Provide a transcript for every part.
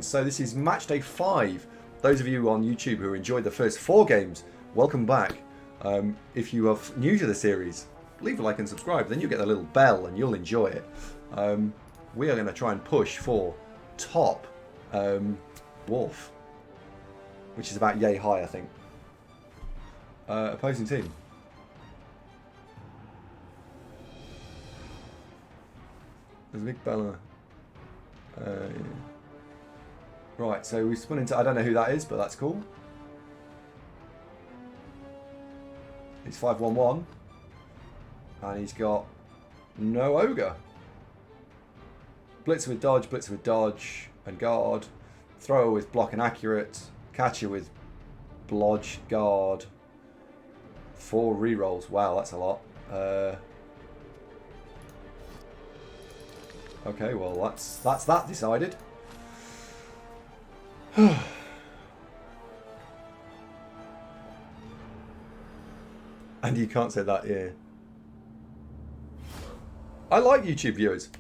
So this is match day 5. Those of you on YouTube who enjoyed the first 4 games, welcome back. If you are new to the series, leave a like and subscribe. Then you'll get the little bell and you'll enjoy it. We are going to try and push for top dwarf, which is about yay high, I think. Opposing team. There's a big bell. Right, so we spun into... I don't know who that is, but that's cool. He's 5-1-1. And he's got no ogre. Blitzer with dodge and guard. Thrower with block and accurate. Catcher with blodge, guard. 4 rerolls. Wow, that's a lot. Okay, well that's that decided. And you can't say that, yeah. I like YouTube viewers.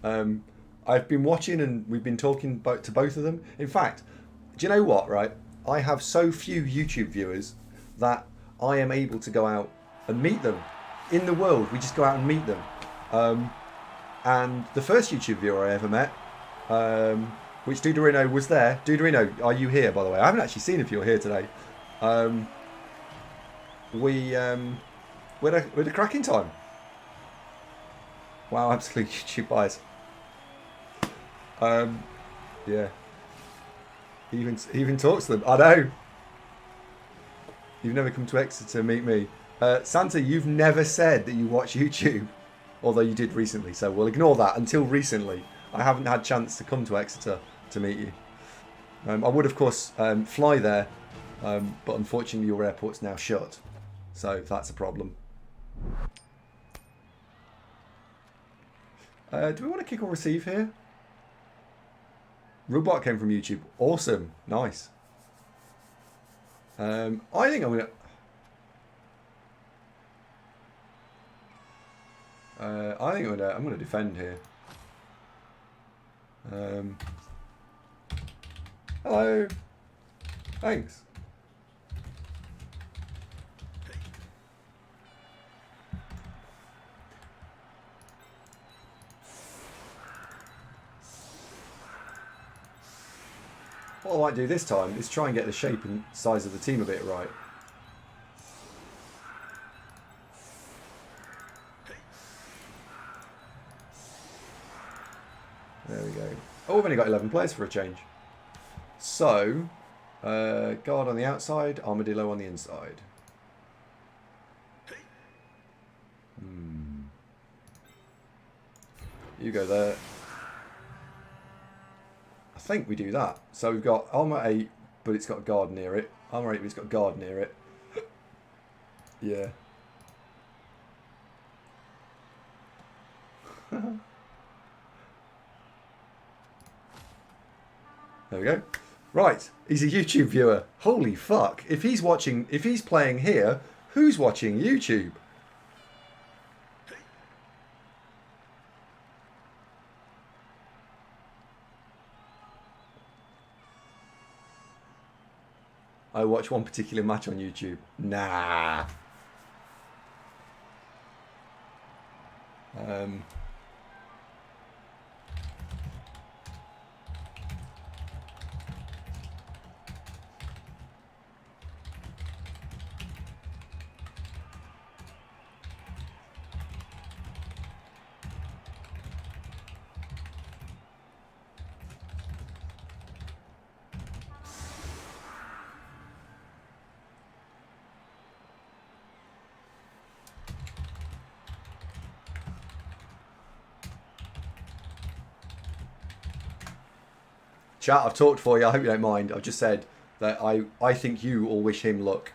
I've been watching and we've been talking to both of them. In fact, do you know what, right? I have so few YouTube viewers that I am able to go out and meet them. In the world, we just go out and meet them. And the first YouTube viewer I ever met, which Duderino was there. Duderino, are you here, by the way? I haven't actually seen if you're here today. We had a cracking time. Wow, absolute YouTube bias. Yeah. He even talks to them. I know. You've never come to Exeter to meet me. Santa, you've never said that you watch YouTube. Although you did recently, so we'll ignore that. Until recently, I haven't had a chance to come to Exeter to meet you. I would, of course, fly there, but unfortunately your airport's now shut. So that's a problem. Do we want to kick or receive here? Rubot came from YouTube. Awesome. Nice. I think I'm going to... I think I'm going to defend here. Hello. Thanks. What I might do this time is try and get the shape and size of the team a bit right. There we go. Oh, we've only got 11 players for a change. So, guard on the outside, armadillo on the inside. You go there. I think we do that. So we've got armor 8, but it's got a guard near it. Armor 8, but it's got a guard near it. Yeah. There we go. Right, he's a YouTube viewer. Holy fuck. If he's playing here, who's watching YouTube? I watch one particular match on YouTube. Nah. Chat, I've talked for you. I hope you don't mind. I've just said that I think you all wish him luck.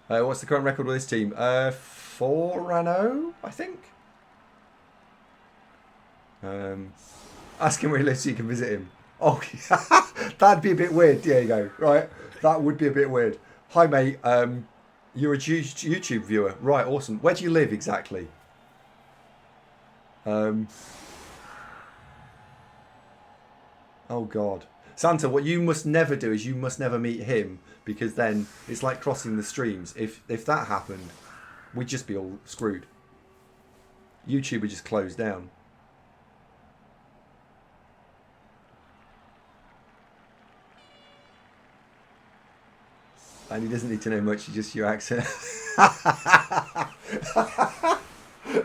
What's the current record with this team? 4-0, I think. Ask him where he lives so you can visit him. Oh, that'd be a bit weird. There you go. Right, that would be a bit weird. Hi, mate. You're a YouTube viewer. Right, awesome. Where do you live exactly? Oh, God. Santa, what you must never do is you must never meet him, because then it's like crossing the streams. If that happened, we'd just be all screwed. YouTube would just close down. And he doesn't need to know much, just your accent.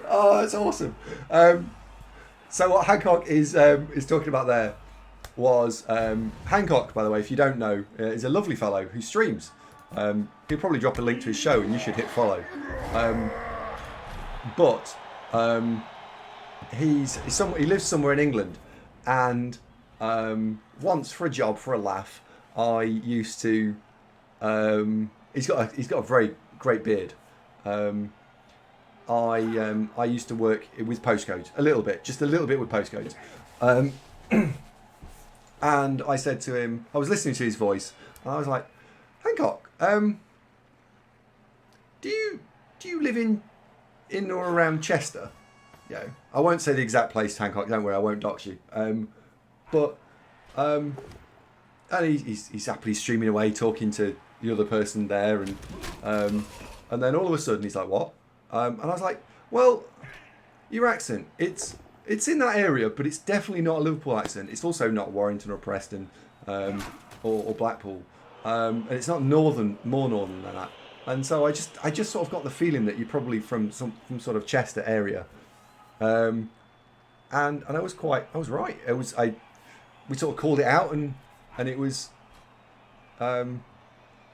Oh, that's awesome. So what Hancock is talking about there was Hancock, by the way, if you don't know, is a lovely fellow who streams. He'll probably drop a link to his show and you should hit follow. But he lives somewhere in England, and once for a job, for a laugh, I used to. He's got a very great beard. I used to work with postcodes just a little bit with postcodes, and I said to him, I was listening to his voice, and I was like, Hancock, do you live in or around Chester? Yeah, I won't say the exact place, Hancock. Don't worry, I won't dox you. And he's happily streaming away, talking to the other person there, and then all of a sudden he's like, what? And I was like, well, your accent, it's in that area, but it's definitely not a Liverpool accent. It's also not Warrington or Preston or Blackpool, and it's not more northern than that. And so I just sort of got the feeling that you're probably from some sort of Chester area, and I was right. We sort of called it out, and it was.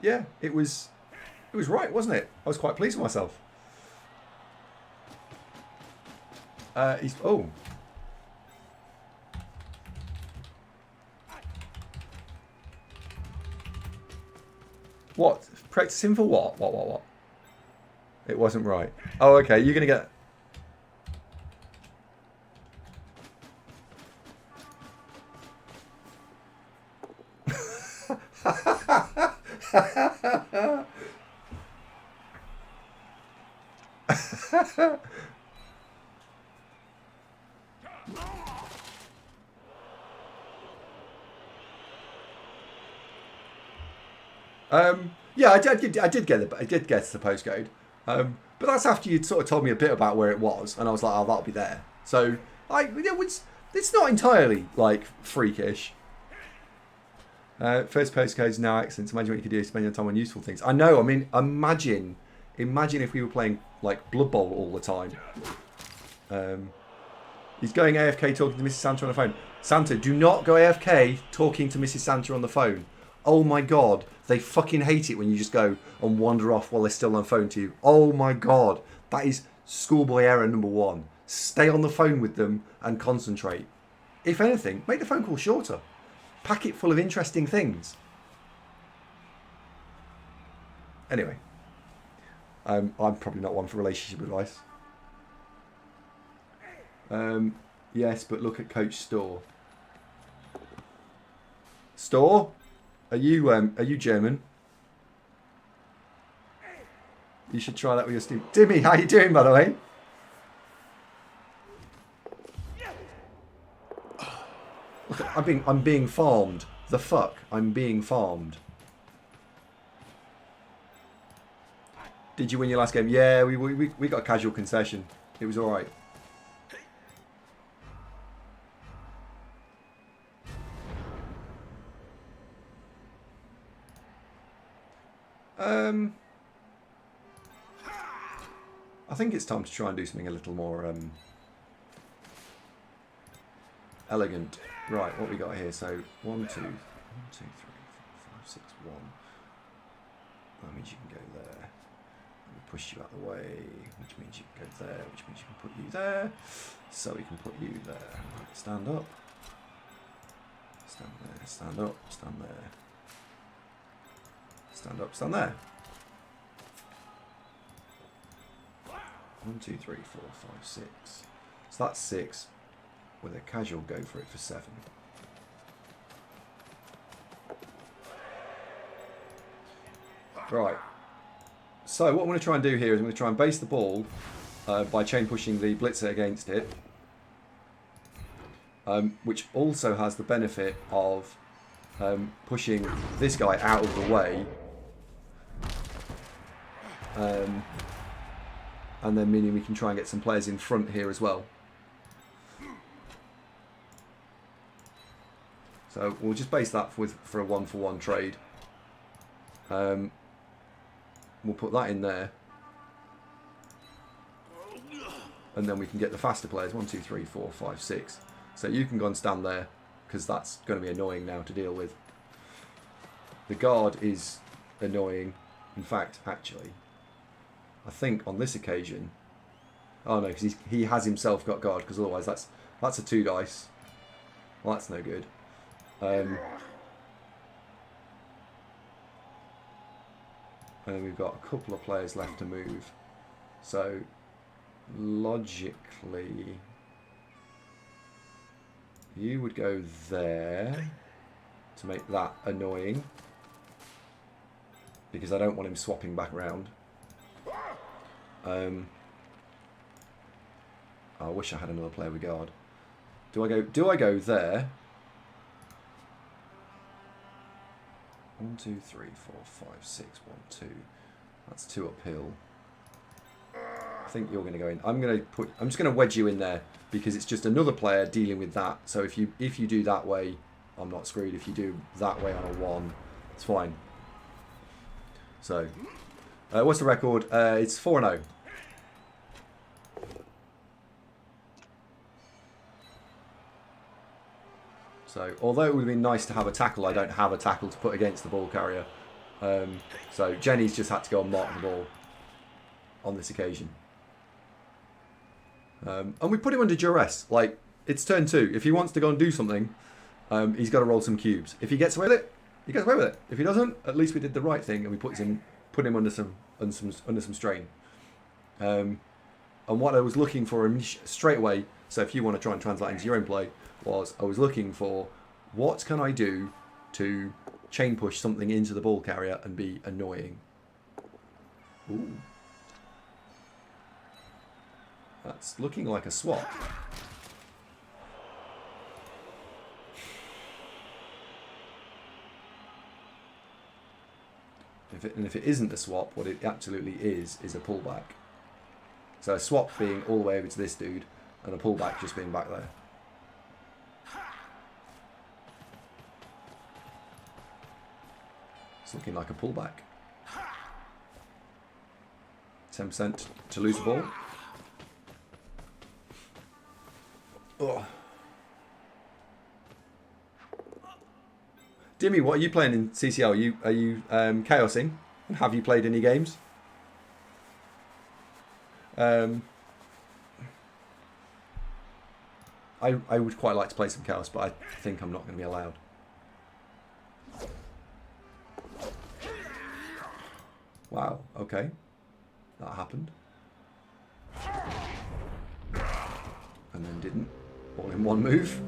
Yeah, it was right, wasn't it? I was quite pleased with myself. What? Practicing for what? What? It wasn't right. Oh, okay, you're going to get... Yeah, I did get the postcode, but that's after you'd sort of told me a bit about where it was, and I was like, oh, that'll be there. So it's not entirely like freakish. First postcodes, now accents. Imagine what you could do to spend your time on useful things. I know. I mean, imagine if we were playing like Blood Bowl all the time. He's going AFK talking to Mrs. Santa on the phone. Santa, do not go AFK talking to Mrs. Santa on the phone. Oh my God, they fucking hate it when you just go and wander off while they're still on the phone to you. Oh my God, that is schoolboy error number 1. Stay on the phone with them and concentrate. If anything, make the phone call shorter. Pack it full of interesting things. Anyway, I'm probably not one for relationship advice. Yes, but look at Coach Store. Store? Are you German? You should try that with your Steam. Timmy, how you doing, by the way? Look, I'm being farmed. The fuck? I'm being farmed. Did you win your last game? Yeah, we got a casual concession. It was all right. I think it's time to try and do something a little more elegant. Right, what we got here? So 1, 2, 3, 4, 5, 6, 1. That means you can go there. And we push you out of the way, which means you can go there, which means you can put you there. So we can put you there. Right, stand up. Stand there. Stand up. Stand there. Stand up. Stand there. 1, 2, 3, 4, 5, 6. So that's 6. With a casual go for it for 7. Right. So what I'm going to try and do here is I'm going to try and base the ball by chain pushing the blitzer against it, which also has the benefit of pushing this guy out of the way. And then meaning we can try and get some players in front here as well. So we'll just base that for a 1-for-1 trade. We'll put that in there. And then we can get the faster players. 1, 2, 3, 4, 5, 6. So you can go and stand there, because that's going to be annoying now to deal with. The guard is annoying. In fact, actually, I think on this occasion... Oh no, because he has himself got guard, because otherwise that's a 2 dice. Well, that's no good. And then we've got a couple of players left to move. So, logically, you would go there to make that annoying. Because I don't want him swapping back around. I wish I had another player with guard. Do I go there? 1, 2, 3, 4, 5, 6, 1, 2. That's 2 uphill. I think you're going to go in. I'm just going to wedge you in there because it's just another player dealing with that. So if you do that way, I'm not screwed. If you do that way on a 1, it's fine. So, what's the record? It's 4-0. So, although it would have been nice to have a tackle, I don't have a tackle to put against the ball carrier. So, Jenny's just had to go and mark the ball on this occasion. And we put him under duress. Like, it's turn 2. If he wants to go and do something, he's got to roll some cubes. If he gets away with it, he gets away with it. If he doesn't, at least we did the right thing and we put him under some strain. And what I was looking for straight away, so if you want to try and translate into your own play, I was looking for what can I do to chain push something into the ball carrier and be annoying. Ooh. That's looking like a swap. If it isn't a swap, what it absolutely is a pullback. So a swap being all the way over to this dude, and a pullback just being back there. It's looking like a pullback. 10% to lose the ball. Oh. Dimmy, what are you playing in CCL? Are you chaosing? And have you played any games? I would quite like to play some chaos, but I think I'm not going to be allowed. Wow, okay. That happened. And then didn't. All in one move.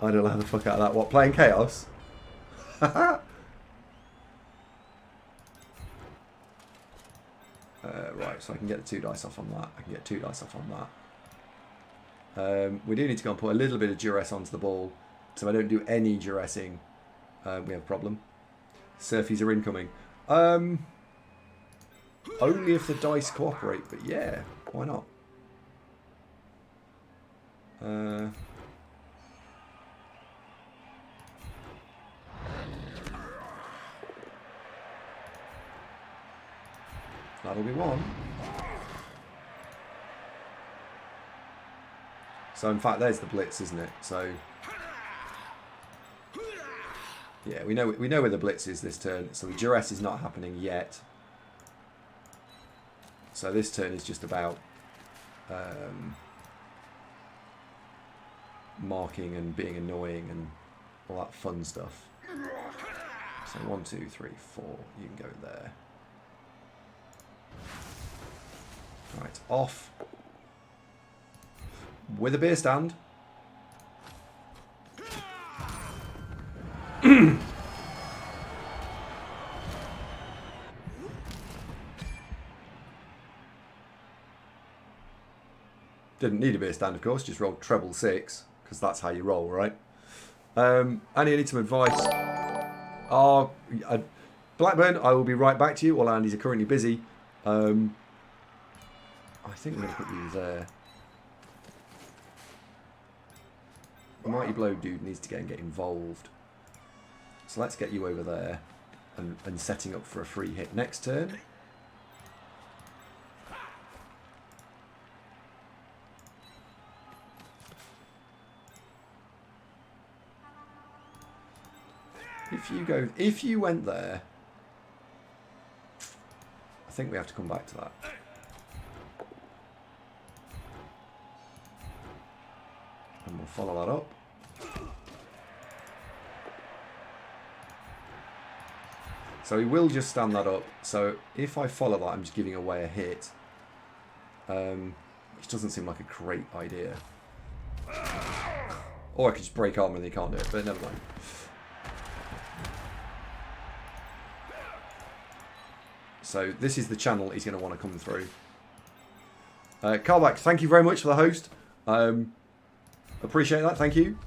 I don't know the fuck out of that. What, playing chaos? Right, so I can get the 2 dice off on that. I can get 2 dice off on that. We do need to go and put a little bit of duress onto the ball. So if I don't do any duressing, we have a problem. Surfies are incoming. Only if the dice cooperate, but yeah, why not? That'll be 1. So in fact, there's the blitz, isn't it? So yeah, we know where the blitz is this turn. So the duress is not happening yet. So this turn is just about marking and being annoying and all that fun stuff. So 1, 2, 3, 4. You can go there. Right, off. With a beer stand. Didn't need a beer stand, of course, just rolled treble 6, because that's how you roll, right? Andy, I need some advice. Blackburn, I will be right back to you while Andy's are currently busy. I think I'm going to put you there. The Mighty Blow dude needs to get involved. So let's get you over there and setting up for a free hit next turn. If you went there, I think we have to come back to that. And we'll follow that up. So he will just stand that up. So if I follow that, I'm just giving away a hit. Which doesn't seem like a great idea. Or I could just break armor and he can't do it, but never mind. So this is the channel he's going to want to come through. Carback, thank you very much for the host. Appreciate that, thank you.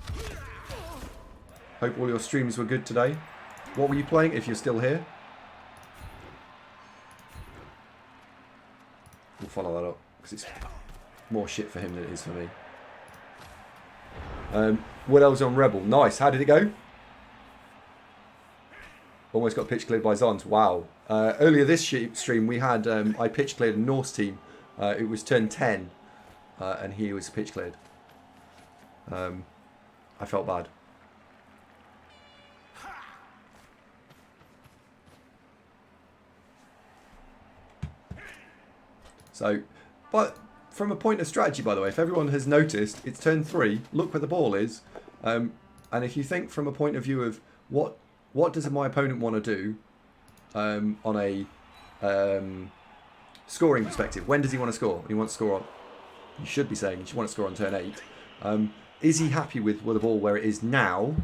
Hope all your streams were good today. What were you playing, if you're still here? We'll follow that up, because it's more shit for him than it is for me. What else on Rebel? Nice, how did it go? Almost got pitch cleared by Zons. Wow. Earlier this stream, we had I pitch cleared a Norse team. It was turn 10, and he was pitch cleared. I felt bad. So, but from a point of strategy, by the way, if everyone has noticed, it's turn 3. Look where the ball is, and if you think from a point of view of what does my opponent want to do on a scoring perspective? When does he want to score? He wants to score on... You should be saying you want to score on turn 8. Is he happy with the ball where it is now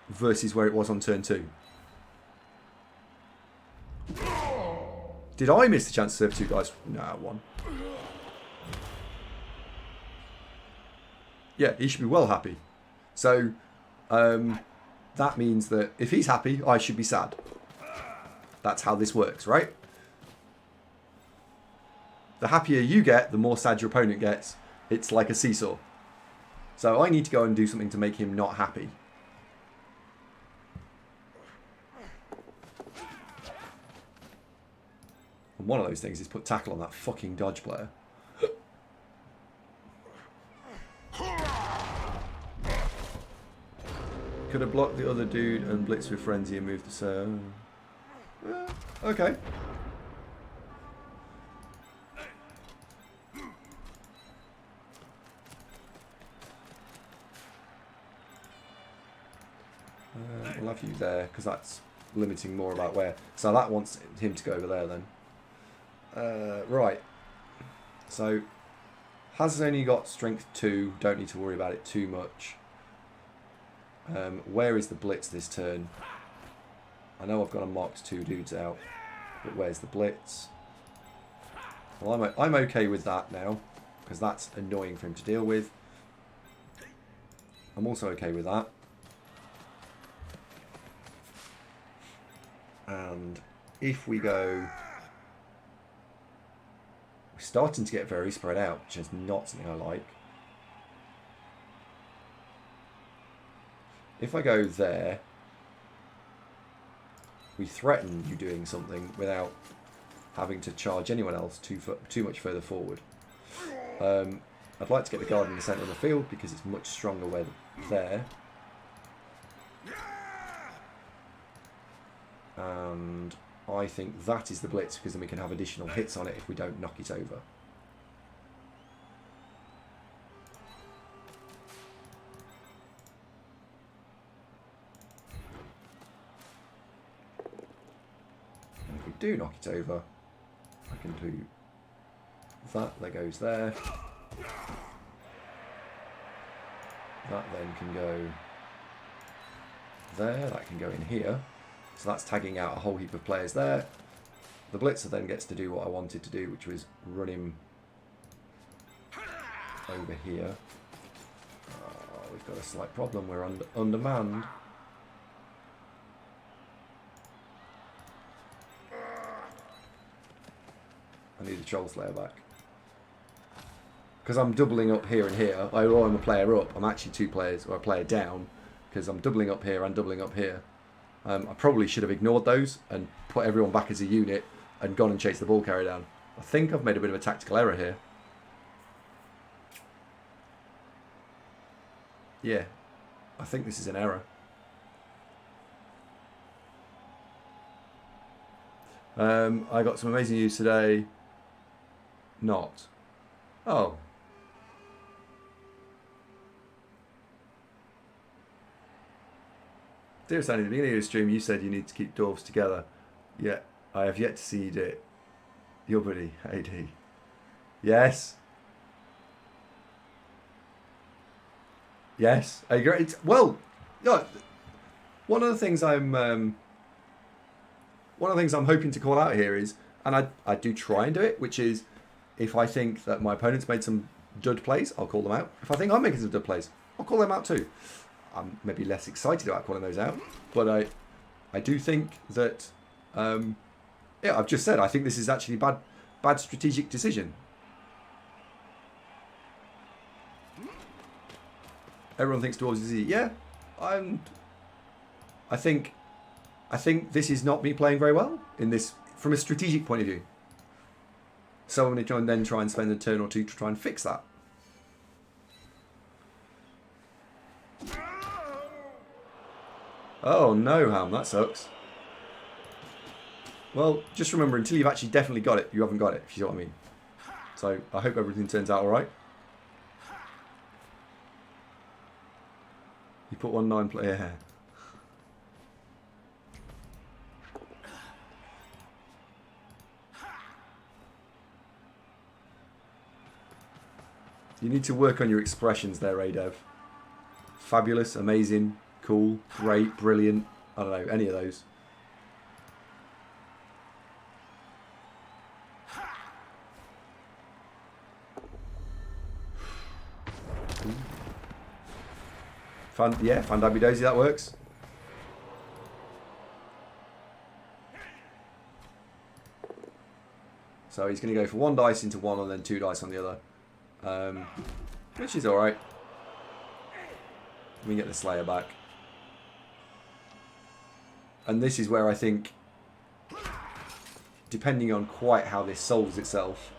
versus where it was on turn 2? Did I miss the chance to serve 2 guys? No, 1. Yeah, he should be well happy. So... that means that if he's happy, I should be sad. That's how this works, right? The happier you get, the more sad your opponent gets. It's like a seesaw. So I need to go and do something to make him not happy. And one of those things is put tackle on that fucking dodge player. Could have blocked the other dude and blitzed with frenzy and moved the serve. Okay. We'll have you there because that's limiting more about where. So that wants him to go over there then. Right. So has only got strength 2. Don't need to worry about it too much. Where is the blitz this turn? I know I've got to mark 2 dudes out, but where's the blitz? Well, I'm okay with that now, because that's annoying for him to deal with. I'm also okay with that. And if we go... We're starting to get very spread out, which is not something I like. If I go there, we threaten you doing something without having to charge anyone else too much further forward. I'd like to get the guard in the centre of the field because it's much stronger when there. And I think that is the blitz because then we can have additional hits on it if we don't knock it over. Do knock it over, I can do that goes there, that then can go there, that can go in here, so that's tagging out a whole heap of players there. The blitzer then gets to do what I wanted to do, which was run him over here. we've got a slight problem. We're undermanned. I need a Troll Slayer back. Because I'm doubling up here and here. Although I'm a player up, I'm actually 2 players, or a player down. Because I'm doubling up here and doubling up here. I probably should have ignored those and put everyone back as a unit and gone and chased the ball carrier down. I think I've made a bit of a tactical error here. Yeah, I think this is an error. I got some amazing news today. Not. Oh. Dear Sandy, at the beginning of the stream you said you need to keep dwarves together. Yeah, I have yet to see you do it. Your buddy, AD. Yes. Yes, I agree. Well, yeah, one of the things I'm hoping to call out here is, and I do try and do it, which is if I think that my opponent's made some dud plays, I'll call them out. If I think I'm making some dud plays, I'll call them out too. I'm maybe less excited about calling those out, but I do think that yeah, I've just said I think this is actually bad strategic decision. Everyone thinks dwarves is easy. Yeah, I think this is not me playing very well in this from a strategic point of view. So I'm going to then try and spend a turn or two to try and fix that. Oh no, Ham, that sucks. Well, just remember, until you've actually definitely got it, you haven't got it, if you know what I mean. So I hope everything turns out alright. You put 1 9-player here. You need to work on your expressions there, AndyDavo. Fabulous, amazing, cool, great, brilliant. I don't know, any of those. Yeah, Fandabby Daisy, that works. So he's going to go for 1 dice into 1 and then 2 dice on the other. Which is alright. We get the Slayer back. And this is where I think, depending on quite how this solves itself,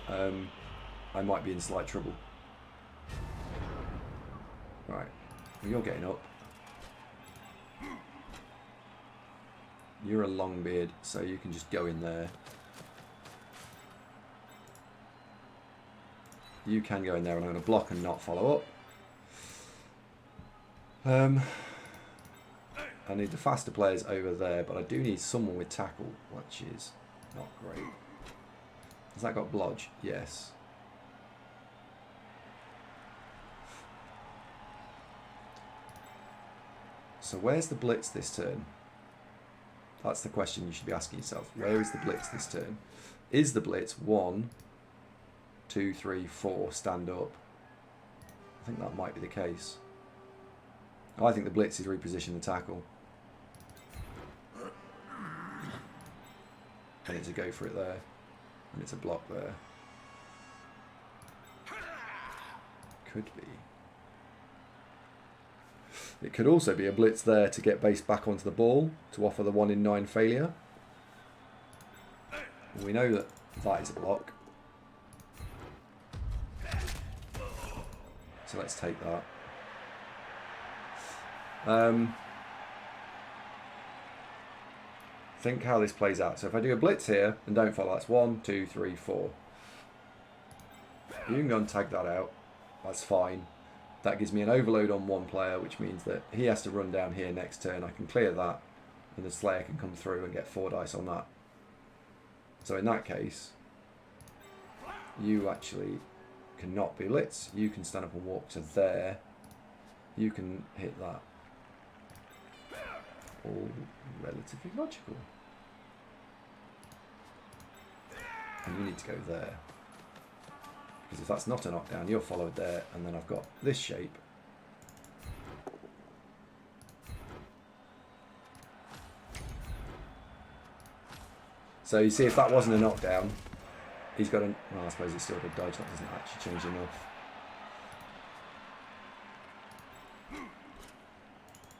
I might be in slight trouble. Right, well, you're getting up. You're a Longbeard, so you can just go in there. You can go in there, and I'm going to block and not follow up. I need the faster players over there, but I do need someone with tackle, which is not great. Has that got blodge? Yes. So where's the blitz this turn? That's the question you should be asking yourself. Where is the blitz this turn? Is the blitz 1, 2, 3, 4, stand up? I think that might be the case. I think the blitz is reposition the tackle. And it's a go for it there. And it's a block there. Could be. It could also be a blitz there to get base back onto the ball to offer the 1 in 9 failure. We know that that is a block. So let's take that. Think how this plays out. So if I do a blitz here and don't follow, that's 1, 2, 3, 4. You can go and tag that out. That's fine. That gives me an overload on 1 player, which means that he has to run down here next turn. I can clear that, and the Slayer can come through and get 4 dice on that. So in that case, you actually cannot be blitz. You can stand up and walk to there. You can hit that. All relatively logical. And you need to go there. Because if that's not a knockdown, you're followed there, and then I've got this shape. So you see, if that wasn't a knockdown, he's got a... Well, I suppose it's still a dodge. That doesn't actually change enough.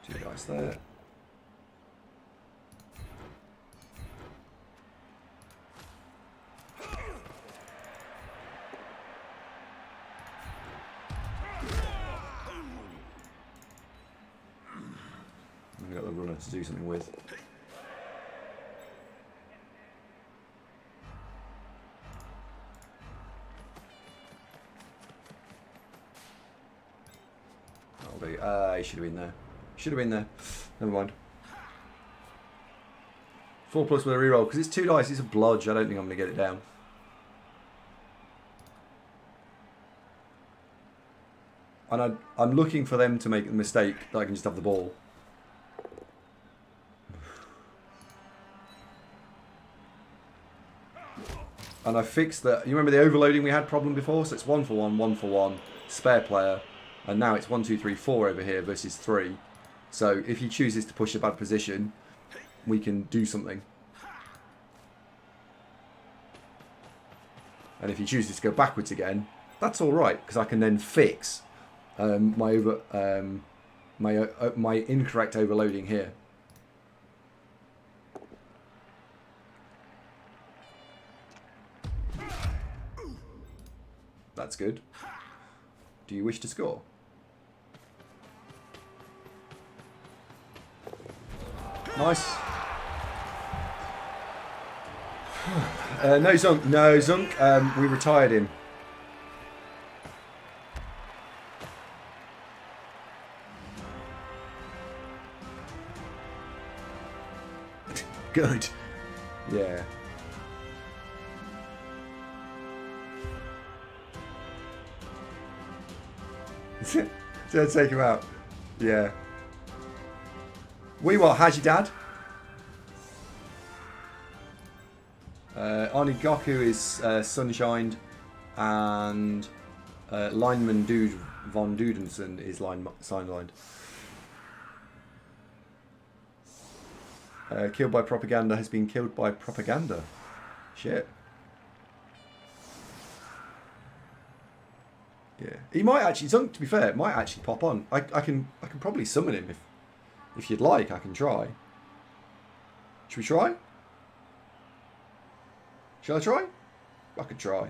2 dice there. We've got the runner to do something with. He should have been there. Should have been there. Never mind. 4+ with a reroll. Because it's 2 dice, it's a bludge. I don't think I'm going to get it down. And I'm looking for them to make the mistake that I can just have the ball. And I fixed that. You remember the overloading we had problem before? So it's 1 for 1, 1 for 1, spare player. And now it's 1, 2, 3, 4 over here versus 3. So if he chooses to push a bad position, we can do something. And if he chooses to go backwards again, that's all right, because I can then fix my incorrect overloading here. That's good. Do you wish to score? Nice. No Zunk. No Zunk. We retired him. Good. Yeah. So take him out. Yeah. How's your dad? Arnie Goku is sunshined, and lineman Dude von Dudenson is sidelined. Killed by propaganda has been killed by propaganda. Shit. Yeah, he might actually. To be fair, it might actually pop on. I can probably summon him if you'd like. I can try. Should we try? Shall I try? I could try.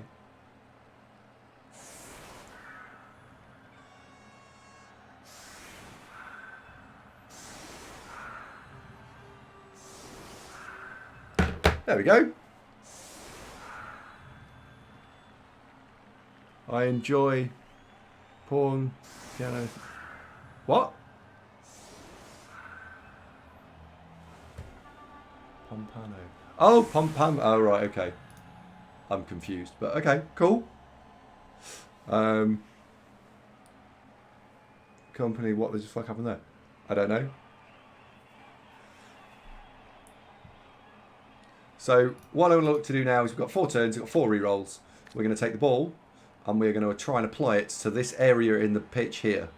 There we go. I enjoy porn, piano. What? Pompano. Oh, Pompano. Oh, right, okay. I'm confused, but okay, cool. Company, what the fuck happened there? I don't know. So what I'm going to look to do now is we've got 4 turns, we've got 4 rerolls. We're going to take the ball and we're going to try and apply it to this area in the pitch here.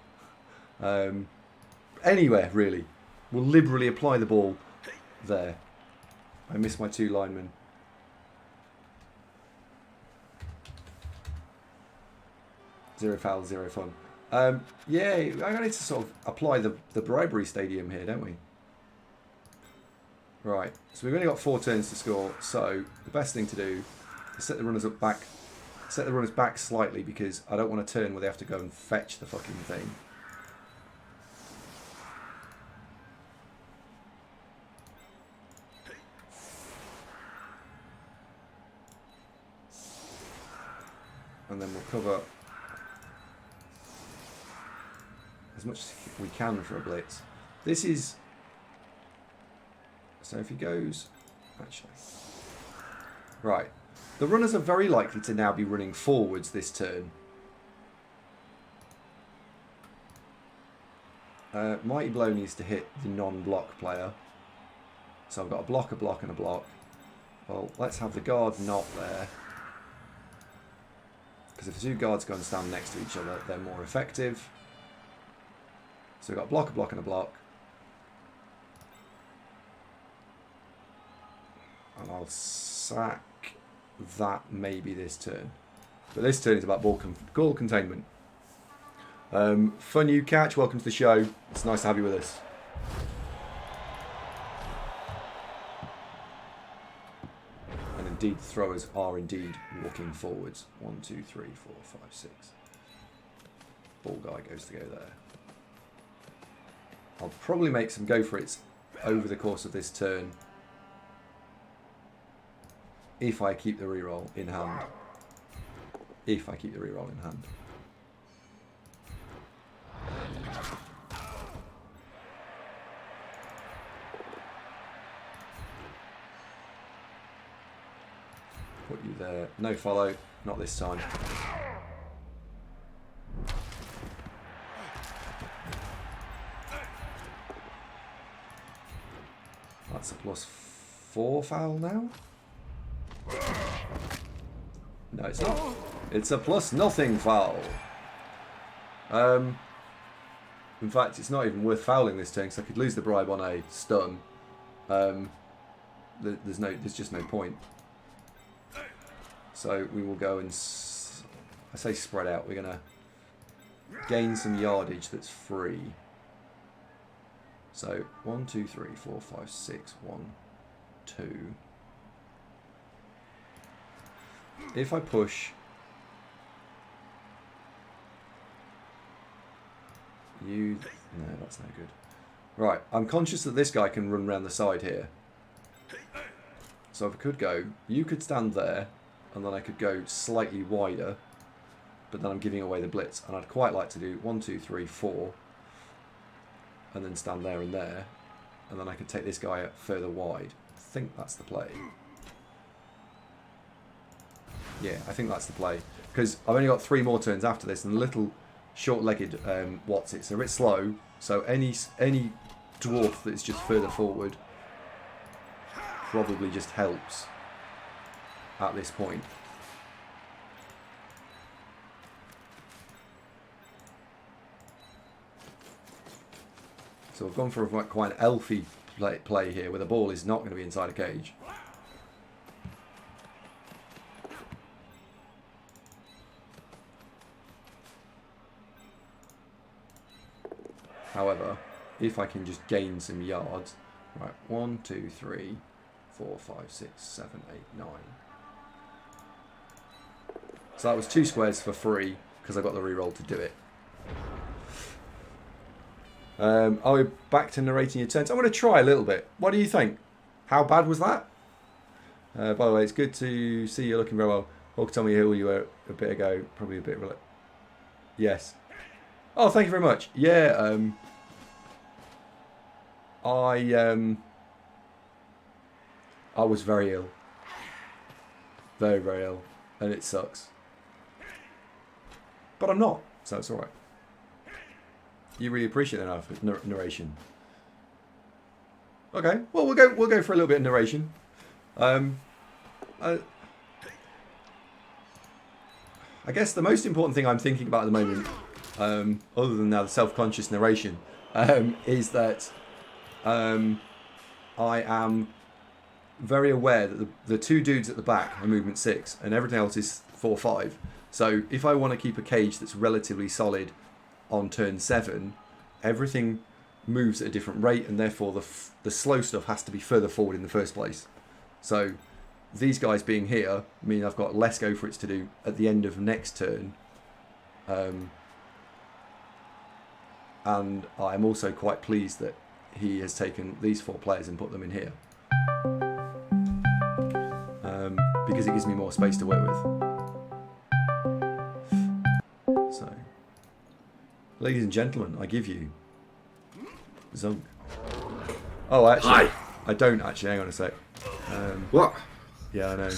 Anywhere, really. We'll liberally apply the ball there. I missed my 2 linemen. Zero foul, 0 fun. Yeah, I need to sort of apply the bribery stadium here, don't we? Right, so we've only got 4 turns to score, so the best thing to do is set the runners back slightly, because I don't want to turn where they have to go and fetch the fucking thing. And then we'll cover as much as we can for a blitz. This is... So if he goes... Actually... Right. The runners are very likely to now be running forwards this turn. Mighty Blow needs to hit the non-block player. So I've got a block, and a block. Well, let's have the guard not there. Because if the two guards go and stand next to each other, they're more effective. So we've got a block, and a block. And I'll sack that maybe this turn. But this turn is about ball containment. Fun you catch, welcome to the show. It's nice to have you with us. And indeed, throwers are indeed walking forwards. 1, 2, 3, 4, 5, 6. Ball guy goes to go there. I'll probably make some go for it over the course of this turn. If I keep the reroll in hand. If I keep the reroll in hand. Put you there. No follow. Not this time. That's a +4 foul now. No, it's not. It's a +0 foul. In fact, it's not even worth fouling this turn because I could lose the bribe on a stun. There's just no point. So we will go and I say spread out. We're gonna gain some yardage that's free. So 1, 2, 3, 4, 5, 6. 1, 2. If I push you, no, that's no good. Right, I'm conscious that this guy can run around the side here. So if I could go, you could stand there, and then I could go slightly wider, but then I'm giving away the blitz. And I'd quite like to do 1, 2, 3, 4, and then stand there and there, and then I could take this guy out further wide. I think that's the play. Yeah, I think that's the play. Because I've only got 3 more turns after this, and the little short-legged What's-It's are a bit slow, so any dwarf that's just further forward probably just helps at this point. So I've gone for quite an elfy play here, where the ball is not going to be inside a cage. However, if I can just gain some yards, right, 1, 2, 3, 4, 5, 6, 7, 8, 9. So that was 2 squares for free because I got the reroll to do it. Are we back to narrating your turns? I'm going to try a little bit. What do you think? How bad was that? By the way, it's good to see you looking very well. Hulk told me who you were a bit ago. Probably a bit... Yes. Oh, thank you very much. Yeah, I was very ill. Very, very ill. And it sucks. But I'm not, so it's alright. You really appreciate that narration. Okay, well we'll go for a little bit of narration. I guess the most important thing I'm thinking about at the moment, other than now the self-conscious narration, is that I am very aware that the 2 dudes at the back are movement 6 and everything else is 4-5. So if I want to keep a cage that's relatively solid on turn 7, everything moves at a different rate, and therefore the slow stuff has to be further forward in the first place. So these guys being here mean I've got less go for it to do at the end of next turn. And I'm also quite pleased that he has taken these 4 players and put them in here. Because it gives me more space to work with. So, ladies and gentlemen, I give you Zunk. Oh, actually, I don't actually. Hang on a sec. What? Yeah, I know.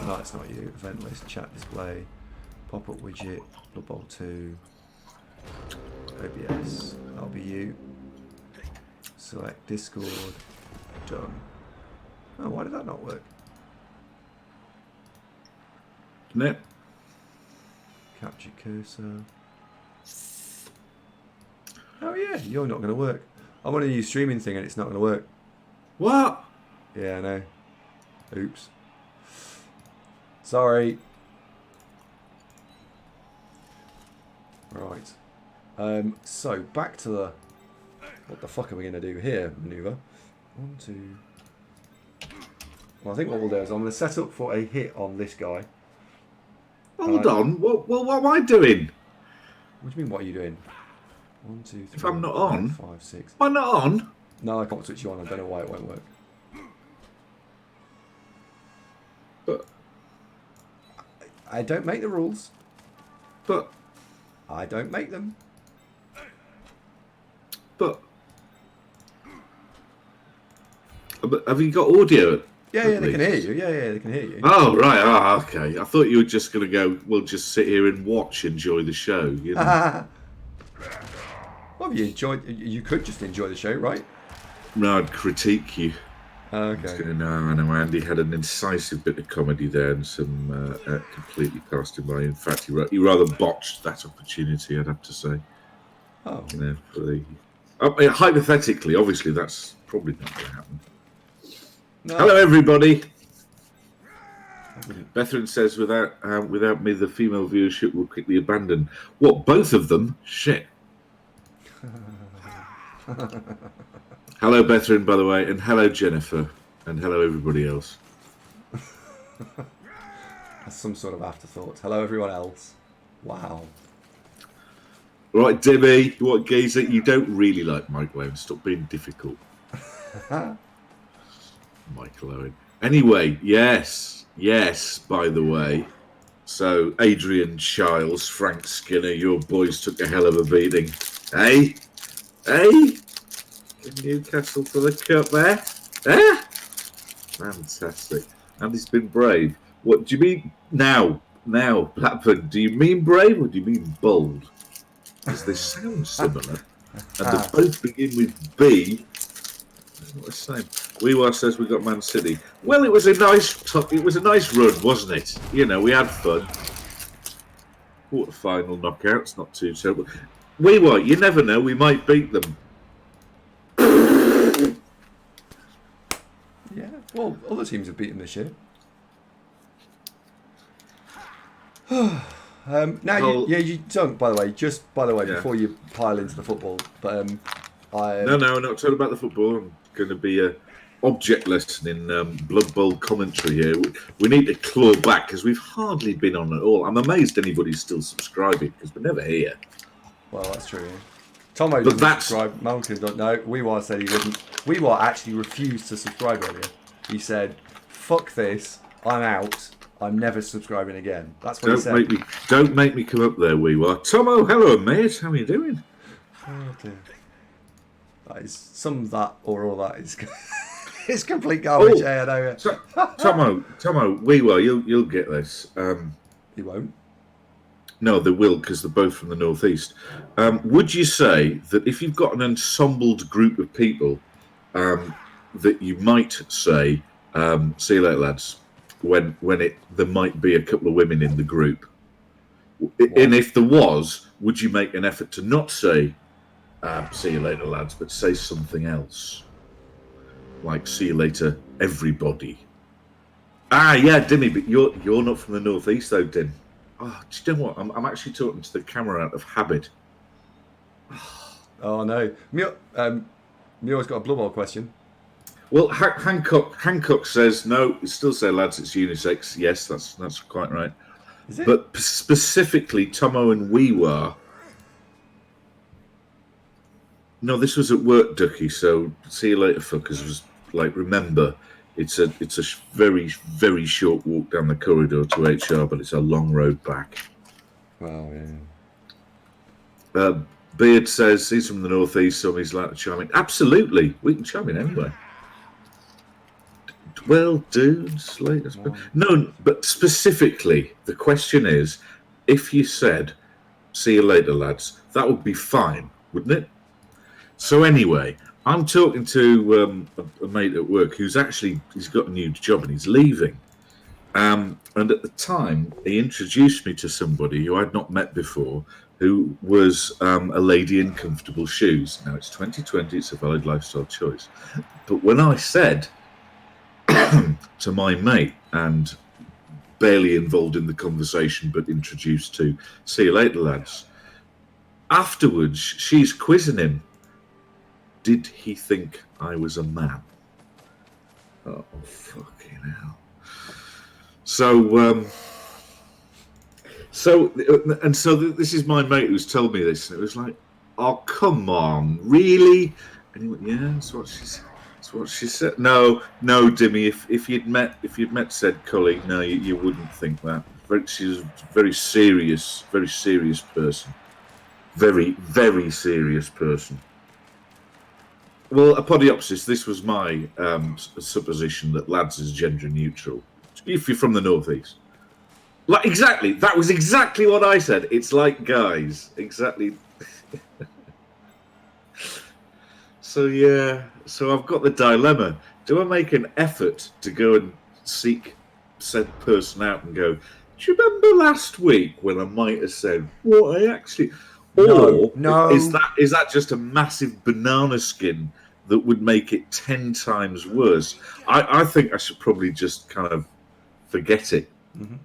No, it's not you. Event list, chat display, pop-up widget, Blood Bowl 2, OBS. That'll be you. Select Discord. Done. Oh, why did that not work? Didn't it? Capture cursor. Oh yeah, you're not going to work. I'm on a new streaming thing and it's not going to work. What? Yeah, I know. Oops. Sorry. Right. So back to the... What the fuck are we going to do here, manoeuvre? 1, 2... Well, I think what we'll do is I'm going to set up for a hit on this guy. Hold on. What am I doing? What do you mean, what are you doing? 1, 2, 3, If I'm not 4, on? 5, 6. Am I not on? No, I can't switch you on. I don't know why it won't work. But I don't make the rules. But I don't make them. But have you got audio? Yeah, they can hear you. Yeah, they can hear you. Oh, right. Oh, okay. I thought you were just going to go, we'll just sit here and enjoy the show. You know? Well, you could just enjoy the show, right? No, I'd critique you. Okay. I know Andy had an incisive bit of comedy there and some completely passed him by. In fact, he rather botched that opportunity, I'd have to say. Oh. You know, hypothetically, obviously, that's probably not going to happen. No. Hello, everybody. Bethrin says, without me, the female viewership will quickly abandon. What, both of them? Shit. Hello, Bethrin, by the way, and hello, Jennifer, and hello, everybody else. That's some sort of afterthought. Hello, everyone else. Wow. Right, Debbie, what geezer? You don't really like Michael Owen. Stop being difficult. Michael Owen. Anyway, yes, by the way. So, Adrian Chiles, Frank Skinner, your boys took a hell of a beating. Hey? Newcastle for the cup there? Fantastic. And he's been brave. What do you mean now, Blackburn? Do you mean brave or do you mean bold? Because they sound similar, and they both begin with B. It's not the same. Weewar says we got Man City. Well, it was a nice run, wasn't it? You know, we had fun. Quarter-final knockouts, not too terrible. Weewar, you never know. We might beat them. Yeah. Well, other teams have beaten this year. Now, you don't, by the way, before you pile into the football, but No, not talking about the football. I'm going to be a object lesson in Blood Bowl commentary here. We need to claw back because we've hardly been on at all. I'm amazed anybody's still subscribing because we're never here. Well, that's true. Tomo doesn't subscribe. Malcolm don't know. Weewar said he wouldn't. Weewar actually refused to subscribe earlier. He said, "Fuck this. I'm out. I'm never subscribing again." That's what he said. Don't make me come up there, Weewar. Tomo, hello, mate. How are you doing? Oh, dear. That is some of that or all that is it's complete garbage. I know it. Tomo, Weewar, you'll get this. He won't. No, they will because they're both from the northeast. Would you say that if you've got an ensembled group of people, that you might say, "See you later, lads," when there might be a couple of women in the group? What? And if there was, would you make an effort to not say, "See you later, lads," but say something else, like "See you later, everybody"? Yeah, Dimmy, but you're not from the northeast, though, Dim. Oh, do you know what? I'm actually talking to the camera out of habit. Oh no, Muir's got a Blood Bowl question. Well, Hancock says no. It still say lads. It's unisex. Yes, that's quite right. Is it? But specifically, Tomo and Weewar. No, this was at work, Ducky. So see you later, fuckers. Was like, remember, it's a very, very short walk down the corridor to HR, but it's a long road back. Wow, yeah. Beard says he's from the northeast, so he's like to chime in. Absolutely, we can chime in anyway. Well, dudes, no, but specifically, the question is, if you said, "See you later, lads," that would be fine, wouldn't it? So anyway, I'm talking to a mate at work he's got a new job and he's leaving. And at the time, he introduced me to somebody who I'd not met before, who was a lady in comfortable shoes. Now, it's 2020, it's a valid lifestyle choice. But when I said to my mate, and barely involved in the conversation, but introduced to, see you later, lads, afterwards, she's quizzing him. Did he think I was a man? Oh, fucking hell. So this is my mate who's told me this, and it was like, oh, come on, really? And he went, yeah, that's what she said. That's what she said. No, Dimmy, if you'd met said colleague, no, you wouldn't think that. She was a very serious person. Very, very serious person. Well, apodiopsis, this was my supposition that lads is gender neutral. If you're from the northeast. Like, exactly. That was exactly what I said. It's like guys. Exactly. So, yeah. So I've got the dilemma. Do I make an effort to go and seek said person out and go, do you remember last week when I might have said what I actually... Or no. Is that just a massive banana skin that would make it 10 times worse? I think I should probably just kind of forget it. Mm-hmm.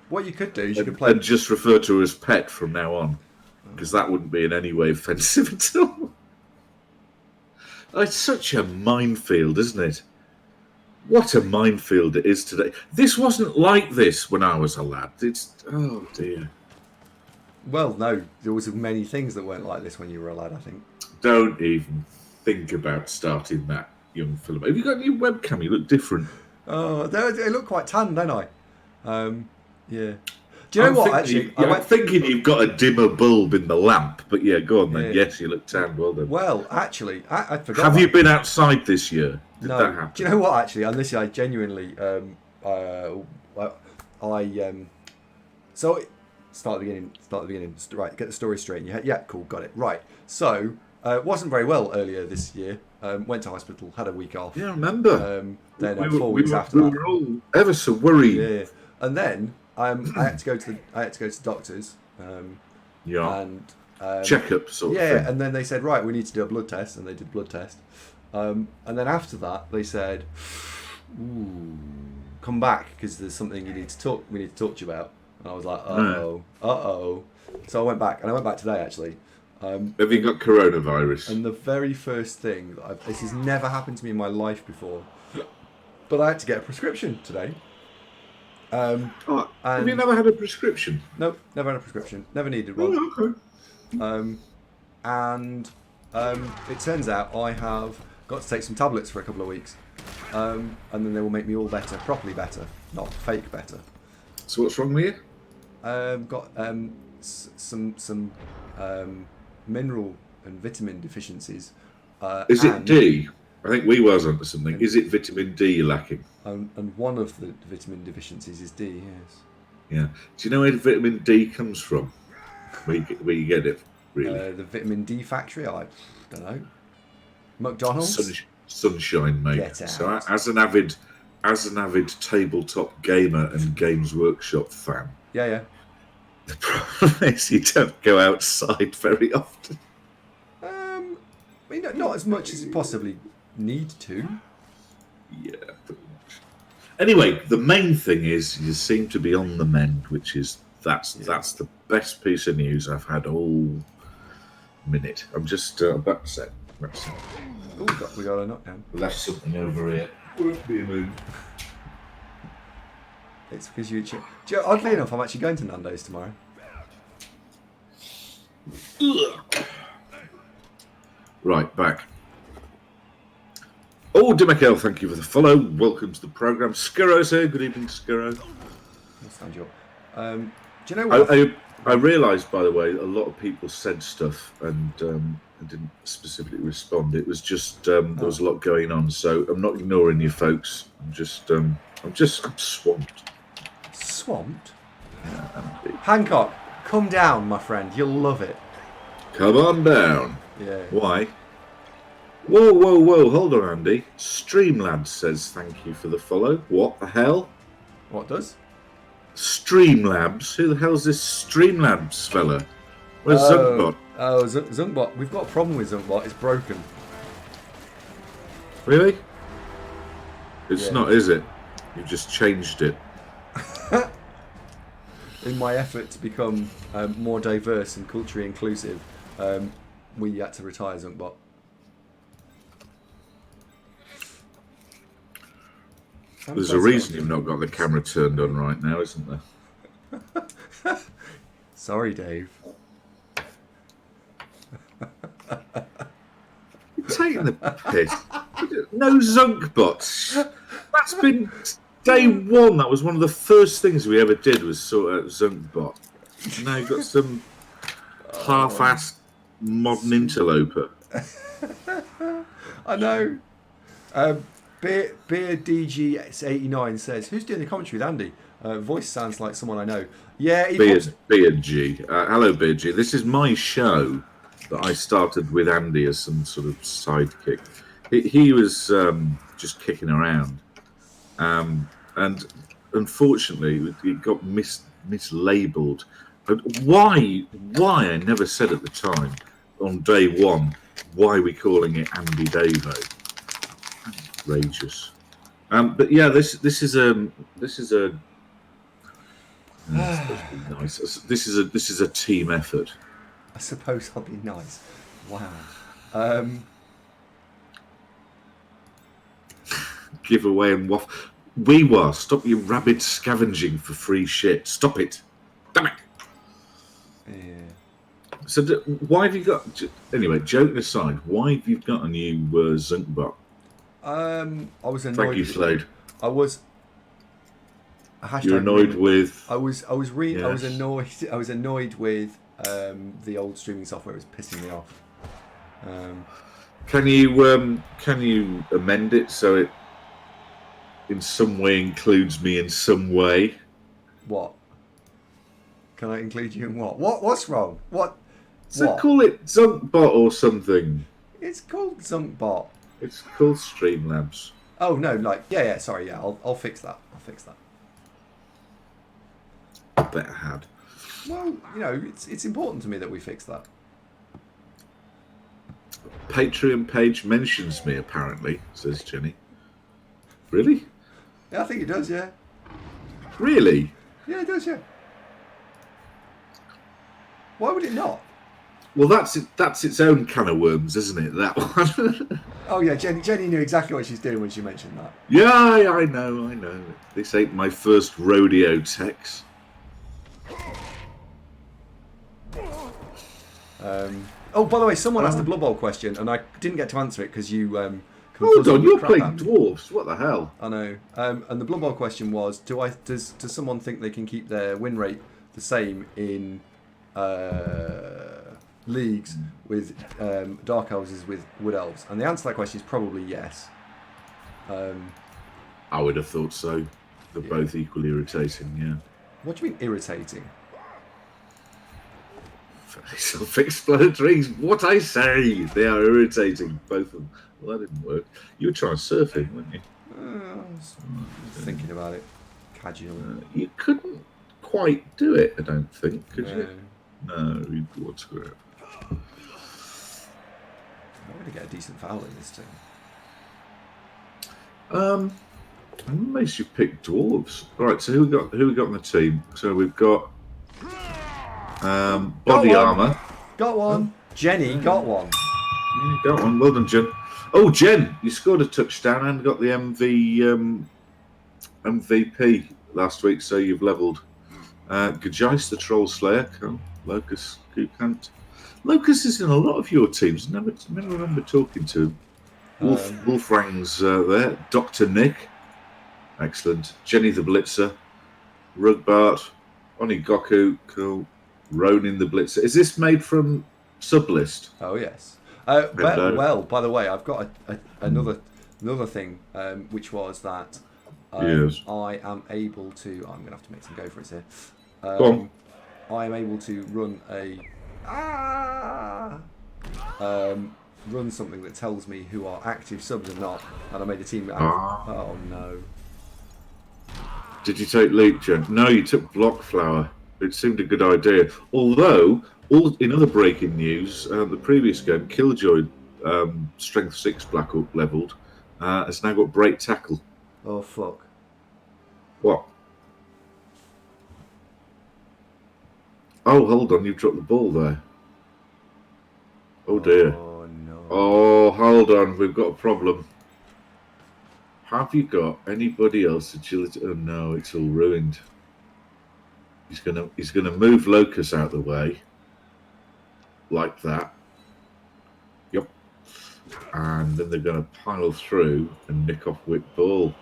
What you could do is you could play... And just refer to her as pet from now on, because that wouldn't be in any way offensive at all. It's such a minefield, isn't it? What a minefield it is today. This wasn't like this when I was a lad. It's... Oh, dear. Well, no, there was many things that weren't like this when you were a lad, I think. Don't even think about starting that, young Philip. Have you got a new webcam? You look different. Oh, they look quite tan, don't I? Yeah. Do you know what, actually? I'm thinking you've got a dimmer bulb in the lamp, but yeah, go on then. Yeah. Yes, you look tan. Well done. Well, actually, I forgot. Have you been outside this year? Did that happen? Do you know what, actually? On this year, I genuinely... So... Start at the beginning. Right, get the story straight in your head. Yeah, cool, got it. Right. So, wasn't very well earlier this year. Went to hospital, had a week off. Yeah, I remember. Then 4 weeks after that. We were all ever so worried. Yeah. And then I had to go to the doctors. Yeah. And checkup sort of thing. And then they said, right, we need to do a blood test, and they did a blood test. And then after that, they said, ooh, come back because there's something we need to talk to you about. And I was like, uh-oh. So I went back, and I went back today, actually. Have you got coronavirus? And the very first thing, this has never happened to me in my life before, but I had to get a prescription today. Have you never had a prescription? No, never had a prescription. Never needed one. Oh, okay. It turns out I have got to take some tablets for a couple of weeks. And then they will make me all better, properly better, not fake better. So what's wrong with you? Got some mineral and vitamin deficiencies. Is it D? I think we was onto something. Is it vitamin D you're lacking? And one of the vitamin deficiencies is D, yes. Yeah. Do you know where vitamin D comes from? Where you get it, really? The vitamin D factory? I don't know. McDonald's? Sunshine, mate. Get out. So as an avid tabletop gamer and Games Workshop fan. Yeah. The problem is you don't go outside very often. I mean, not as much as you possibly need to. Yeah, pretty much. Anyway, the main thing is you seem to be on the mend, which is that's the best piece of news I've had all minute. I'm just about to say. Oh, we got a knockdown. Left something over here. Won't be a move. It's because oddly enough, I'm actually going to Nando's tomorrow. Right, back. Oh, Dimikel, thank you for the follow. Welcome to the programme. Skirro's here. Good evening, Skirro. Do you know what? I realised, by the way, a lot of people said stuff and didn't specifically respond. It was just there was a lot going on, so I'm not ignoring you, folks. I'm swamped. Swamped? Yeah, Hancock, come down, my friend. You'll love it. Come on down. Yeah. Why? Whoa. Hold on, Andy. Streamlabs says thank you for the follow. What the hell? What does? Streamlabs. Who the hell's this Streamlabs fella? Where's Zunkbot? Oh, Zunkbot. We've got a problem with Zunkbot. It's broken. Really? It's Yeah. not, is it? You've just changed it. In my effort to become more diverse and culturally inclusive, we had to retire Zunkbot. There's a reason you've not got the camera turned on right now, isn't there? Sorry, Dave. You're taking the piss. No Zunkbots. That's been day one. That was one of the first things we ever did was sort out Zunkbot. Now you've got some half-assed modern interloper. I know. Beer DG89 says, "Who's doing the commentary with Andy? Voice sounds like someone I know." Yeah, Beard G. Hello, Beard G. This is my show that I started with Andy as some sort of sidekick. He was just kicking around, and unfortunately, it got mislabeled. Why I never said at the time on day one, why are we calling it AndyDavo? Outrageous. But yeah, this is a it's supposed to be nice. This is a team effort. I suppose I'll be nice. Wow. Giveaway and waffle. We were. Stop your rabid scavenging for free shit. Stop it. Damn it. Yeah. So why have you got... Anyway, joking aside, why have you got a new Zunkbot? I was annoyed. Thank you, Slade. I was... You're annoyed with... I was annoyed with the old streaming software. It was pissing me off. Can you amend it so it in some way includes me in some way? What? Can I include you in what? What's wrong? What? So call it Zunkbot or something. It's called Zunkbot. It's called Streamlabs. Oh no, like yeah. Sorry, yeah. I'll fix that. Better had. Well, you know, it's important to me that we fix that. Patreon page mentions me apparently, says Jenny. Really? Yeah, I think it does. Yeah. Really? Yeah, it does. Yeah. Why would it not? Well, that's its own can of worms, isn't it? That one. Oh yeah, Jenny knew exactly what she's doing when she mentioned that. Yeah, I know. This ain't my first rodeo, Tex. Oh, by the way, someone asked a Blood Bowl question, and I didn't get to answer it because you. Hold on, you're playing dwarves. What the hell? I know. And the Blood Bowl question was: does someone think they can keep their win rate the same in leagues with Dark Elves as with Wood Elves? And the answer to that question is probably yes. I would have thought so. They're both equally irritating. Yeah. What do you mean irritating? Self-explanatory. What I say, they are irritating, both of them. Well, that didn't work. You were trying to surf him, weren't you? I was thinking about it, casually. You couldn't quite do it, I don't think, could you? No, you'd want to screw it. I'm going to get a decent foul in this team. Makes you pick dwarves. All right, so who we got on the team? So we've got body armor. Got one. Jenny got one. Yeah, got one. Well done, Jen. Oh, Jen, you scored a touchdown and got the MVP last week, so you've levelled. Gajais the Troll Slayer. Cool. Locus Cookhunt. Locus is in a lot of your teams. Never remember talking to him. Wolfrang's there. Dr. Nick. Excellent. Jenny the Blitzer. Rugbart. Onigoku. Cool. Ronin the Blitzer. Is this made from Sublist? Oh, yes. Well, by the way, I've got another thing, which was that yes. I am able to... I'm going to have to make some go for it here. Go on. I am able to run run something that tells me who are active subs and not, and I made a team. Oh no! Did you take leek, Jen? No, you took block flower. It seemed a good idea. Although, in other breaking news, the previous game, Killjoy, strength 6 black up leveled, has now got break tackle. Oh, fuck. What? Oh, hold on, you've dropped the ball there. Oh dear. Oh, no. Oh, hold on, we've got a problem. Have you got anybody else agility? Oh no, it's all ruined. He's gonna move Locus out the way. Like that. Yep. And then they're gonna pile through and nick off Whip Ball.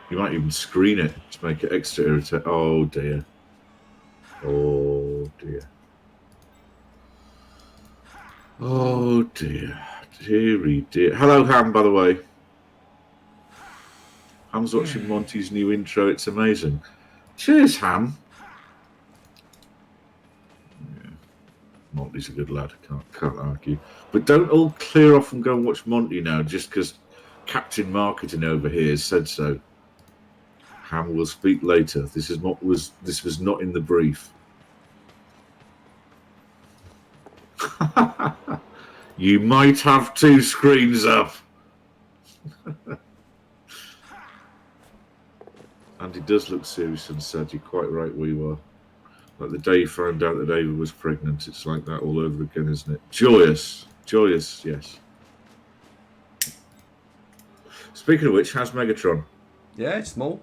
You might even screen it to make it extra irritating. Oh dear. Oh dear. Oh dear. Deary dear. Hello, Ham, by the way. Ham's watching Monty's new intro. It's amazing. Cheers, Ham. Yeah. Monty's a good lad. Can't argue. But don't all clear off and go and watch Monty now just because Captain Marketing over here said so. Ham will speak later. This was not in the brief. You might have 2 screens up. Andy does look serious and sad. You're quite right, we were. Like the day you found out that Ava was pregnant, it's like that all over again, isn't it? Joyous. Joyous, yes. Speaking of which, how's Megatron? Yeah, it's small.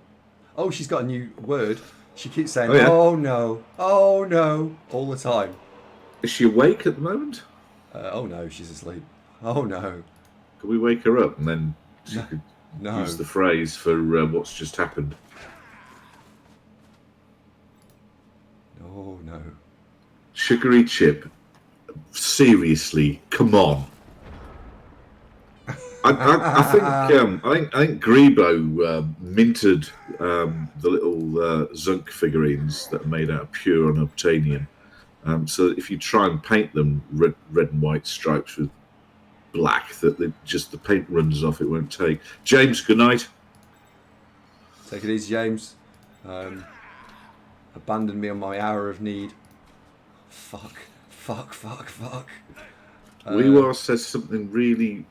Oh, she's got a new word. She keeps saying, Oh, yeah. oh no, all the time. Is she awake at the moment? Oh no, she's asleep. Oh no. Could we wake her up and then she could No. use the phrase for what's just happened? Oh no. Sugary Chip, seriously, come on. I think Grebo minted the little Zunk figurines that are made out of pure unobtainium. So that if you try and paint them red and white stripes with black, that the paint runs off, it won't take. James, good night. Take it easy, James. Abandon me on my hour of need. Fuck. Weewar says something really,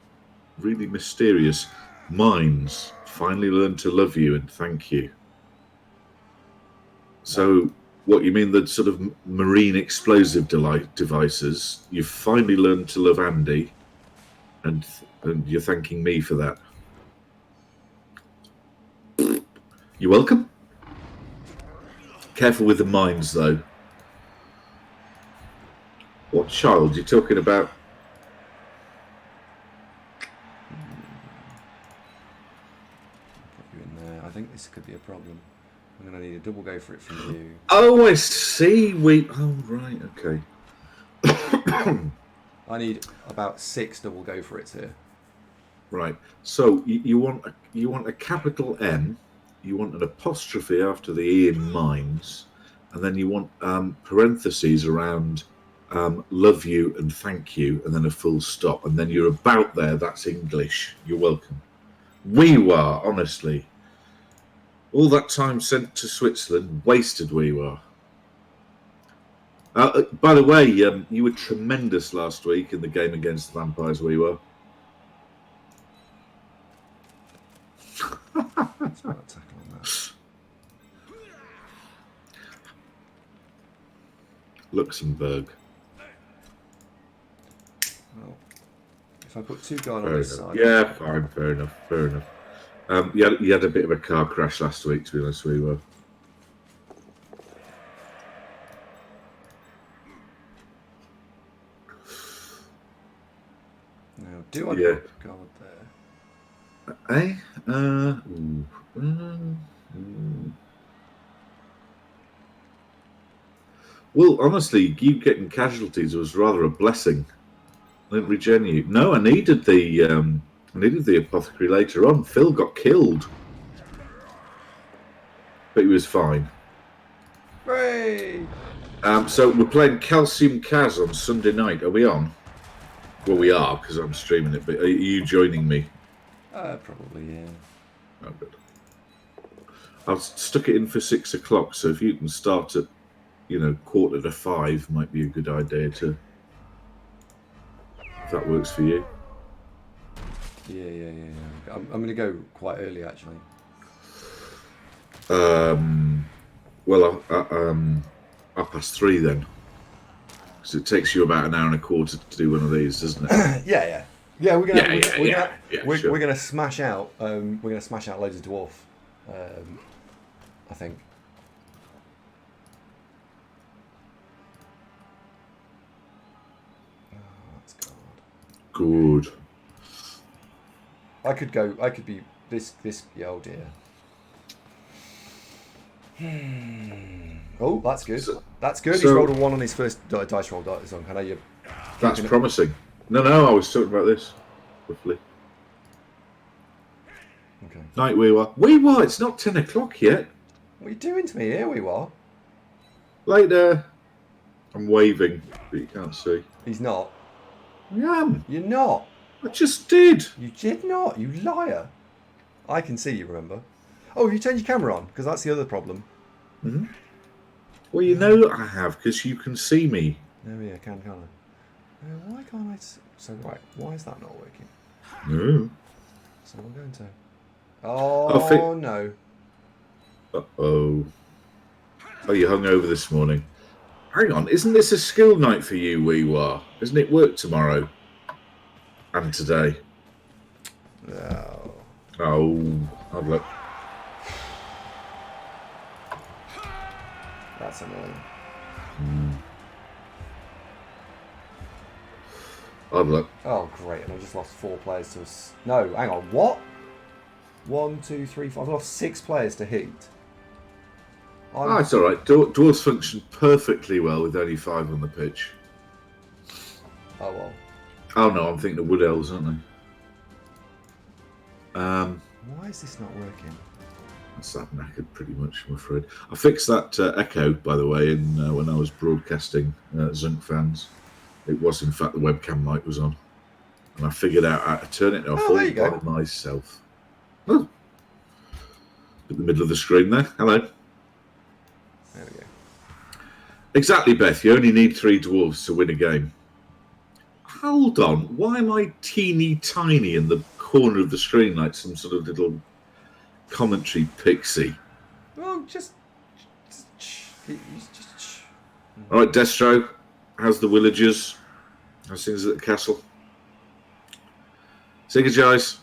really mysterious. Mines finally learned to love you and thank you. So, what you mean, the sort of marine explosive devices? You've finally learned to love Andy, and you're thanking me for that. You're welcome. Careful with the mines, though. What child you're talking about? Put you in there. I think this could be a problem. I'm going to need a double go for it from you. Oh, I see. Oh, right. Okay. I need about 6 double go for it here. Right. So you want a capital M, you want an apostrophe after the E in mines, and then you want parentheses around love you and thank you, and then a full stop, and then you're about there. That's English. You're welcome. We were, honestly. All that time sent to Switzerland, wasted we were. By the way, you were tremendous last week in the game against the Vampires, we were. Let's not tackle on that. Luxembourg. Well, if I put 2 guard Fair on this enough. side... Yeah, fine, fair enough. You had a bit of a car crash last week, to be honest, we were. Now, do I put guard there? Eh? Well, honestly, you getting casualties was rather a blessing. I didn't regen you. No, I needed the apothecary later on. Phil got killed, but he was fine. Hooray! So we're playing Calcium Kaz on Sunday night. Are we on? Well, we are because I'm streaming it. But are you joining me? Probably, yeah. Oh, good. I've stuck it in for 6 o'clock, so if you can start at, 4:45, might be a good idea to, if that works for you. Yeah. I'm going to go quite early, actually. Well, 3:30 then, because it takes you about an hour and a quarter to do one of these, doesn't it? Yeah. We're gonna smash out. We're gonna smash out loads of dwarf. I think. Oh, that's good. I could be this. Yeah, oh dear. Oh, that's good. That's good. He's rolled a 1 on his first dice roll. I know you. That's promising. No, I was talking about this, roughly. Okay. Night, Weewa, it's not 10 o'clock yet. What are you doing to me here, Weewa? Later. I'm waving, but you can't see. He's not. I am. You're not. I just did. You did not. You liar. I can see you, remember? Oh, have you turned your camera on? Because that's the other problem. Mm-hmm. Well, you know I have, because you can see me. Oh, yeah, can't I? Why can't I... So, right, why is that not working? No. So I'm going to... Oh, no. Uh-oh. Oh, you hung over this morning. Hang on, isn't this a skill night for you, Weewa? Isn't it work tomorrow? And today? No. Oh, I'd look. That's annoying. I'd look. Oh, great. And I just lost 4 players to us. No, hang on. What? 1, 2, 3, 4. I've lost 6 players to heat. It's all right. Dwarves function perfectly well with only 5 on the pitch. Oh, well. Oh, no, I'm thinking of Wood Elves, aren't they? Why is this not working? That's that knackered pretty much, I'm afraid. I fixed that echo, by the way, when I was broadcasting Zunk fans. It was, in fact, the webcam light was on. And I figured out how to turn it off all by myself. Oh. In the middle of the screen there. Hello. There we go. Exactly, Beth. You only need 3 dwarves to win a game. Hold on. Why am I teeny tiny in the corner of the screen like some sort of little commentary pixie? Well, just All right, Destro. How's the villagers? How's things at the castle? Sigurgise.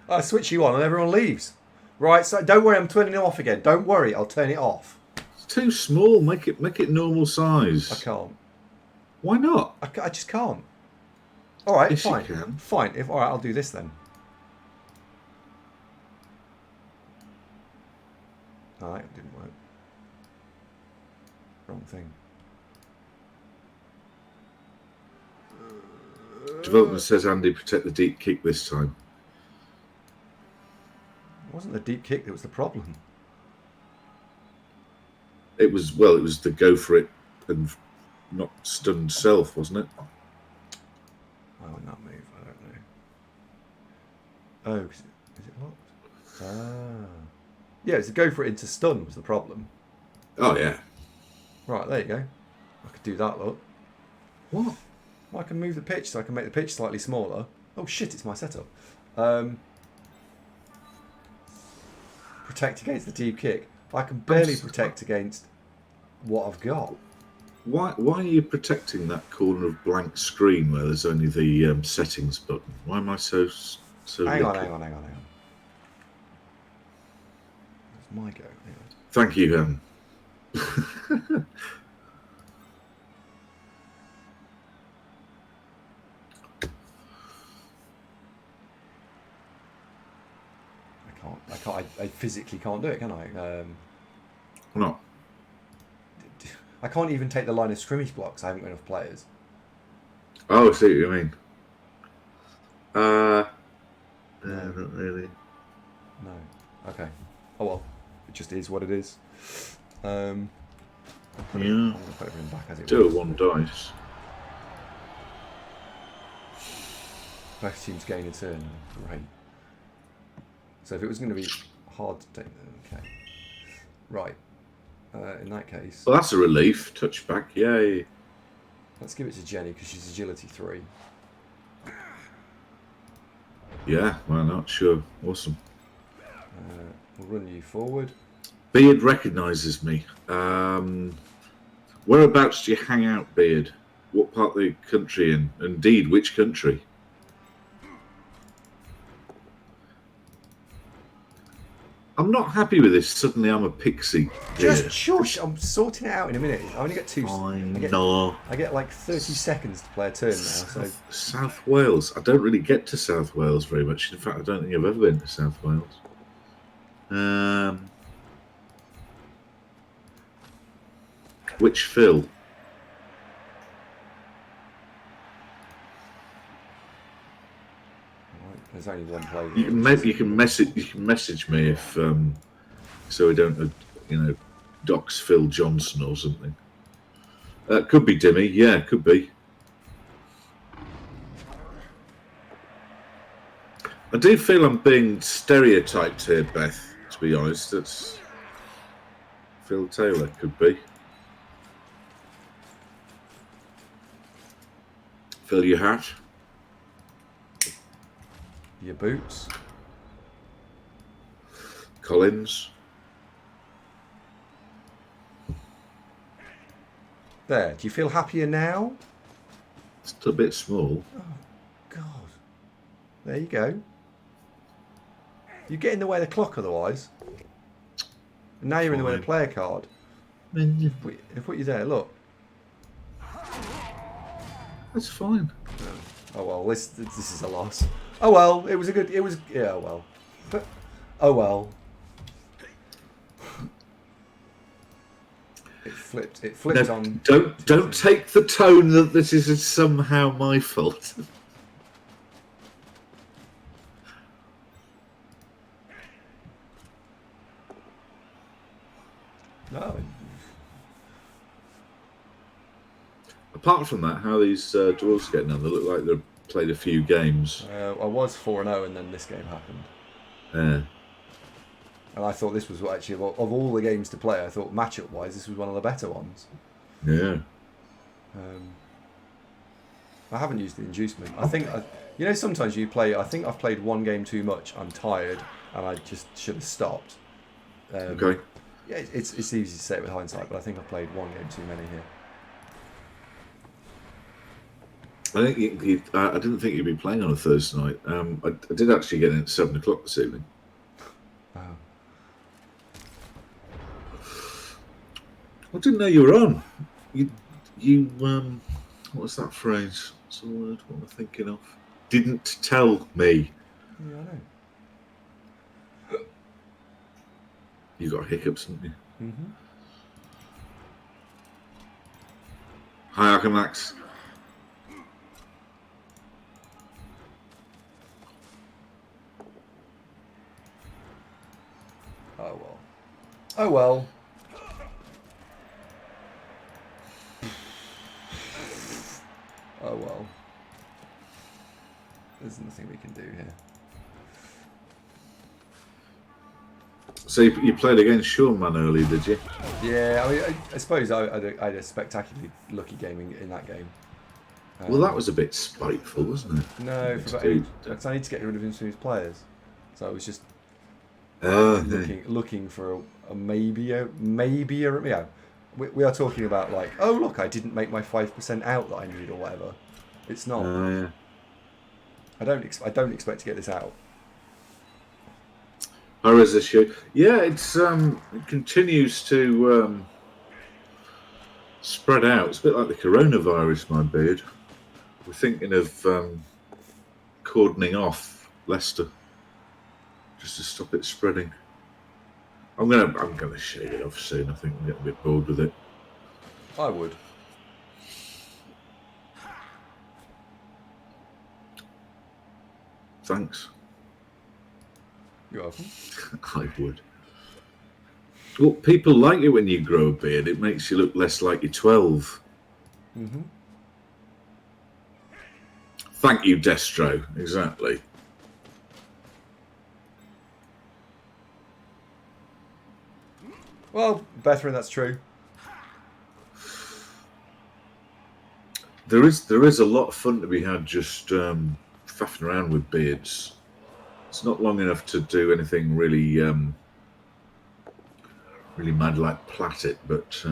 I switch you on and everyone leaves. Right, so don't worry, I'm turning it off again. Don't worry, I'll turn it off. It's too small. Make it normal size. I can't. Why not? I just can't. All right, yes, fine. You can. Fine. All right, I'll do this then. No, that didn't work. Wrong thing. Development says Andy protect the deep kick this time. It wasn't the deep kick that was the problem. It was the go for it and not stunned self, wasn't it? Why wouldn't that move? I don't know. Oh, is it locked? Ah. Yeah, it's a go for it into stun was the problem. Oh, yeah. Right, there you go. I could do that, look. What? Well, I can move the pitch so I can make the pitch slightly smaller. Oh, shit, it's my setup. Protect against the deep kick. I can barely protect against what I've got. Why are you protecting that corner of blank screen where there's only the settings button? Why am I so Hang on. That's my go. Thank you, I physically can't do it, can I? Why not? I can't even take the line of scrimmage blocks. I haven't got enough players. Oh, I see what you mean. No, not really. No. Okay. Oh well. It just is what it is. I'm gonna put everything back as it was. 2 of 1 dice. Both teams gain a turn. Great. So if it was going to be hard to take. Okay. Right. In that case, Well, that's a relief. Touchback, yay. let's give it to Jenny because she's agility 3. Yeah, why not? Sure. Awesome. We'll run you forward. Beard recognises me. Whereabouts do you hang out, Beard? What part of the country in? Indeed, which country? I'm not happy with this. Suddenly I'm a pixie. Just shush! I'm sorting it out in a minute. I only get 2. Fine. I get like 30 seconds to play a turn now. So South Wales. I don't really get to South Wales very much. In fact, I don't think I've ever been to South Wales. Which Phil? there's only one player. You can message me if so we don't dox Phil Johnson or something. Could be Dimmy. Yeah, could be. I do feel I'm being stereotyped here, Beth. To be honest, that's Phil Taylor. Could be. Fill your hat. Your boots. Collins. There. Do you feel happier now? It's a bit small. Oh, God. There you go. You get in the way of the clock otherwise. And now you're in the way of the player card. If put you there, look. That's fine. Oh well, this is a loss. Oh well, it was yeah, well. Oh well. It flipped on. Don't take the tone that this is somehow my fault. No. Apart from that, how are these dwarves getting on? They look like they've played a few games. I was 4-0 and then this game happened. Yeah. And I thought this was actually, of all the games to play, I thought matchup wise this was one of the better ones. Yeah. I haven't used the inducement. I think, sometimes you play, I think I've played one game too much, I'm tired, and I just should have stopped. Okay. Yeah, it's easy to say it with hindsight, but I think I've played one game too many here. I think I didn't think you'd be playing on a Thursday night. I did actually get in at 7 o'clock this evening. Wow. I didn't know you were on. You what was that phrase? What's the word? What am I thinking of? Didn't tell me. Yeah, I know. You got hiccups, haven't you? Mm-hmm. Hi, Arkamax. Oh well. Oh well. Oh well. There's nothing we can do here. So you played against Sean Man earlier, did you? Yeah, I mean, I suppose I had a spectacularly lucky game in that game. Well, that was a bit spiteful, wasn't it? No, I need to get rid of his players. So I was just looking for a maybe. Yeah, we are talking about like, oh look, I didn't make my 5% out that I need or whatever. It's not. Yeah. I don't expect to get this out. How is this show? Yeah, it continues to spread out. It's a bit like the coronavirus, my beard. We're thinking of cordoning off Leicester just to stop it spreading. I'm gonna shave it off soon. I think I'm getting a bit bored with it. I would. Thanks. You're welcome. I would. Well, people like it when you grow a beard. It makes you look less like you're 12. Mm-hmm. Thank you, Destro. Exactly. Well, Bethrin, that's true. There is a lot of fun to be had just faffing around with beards. It's not long enough to do anything really really mad like plait it, but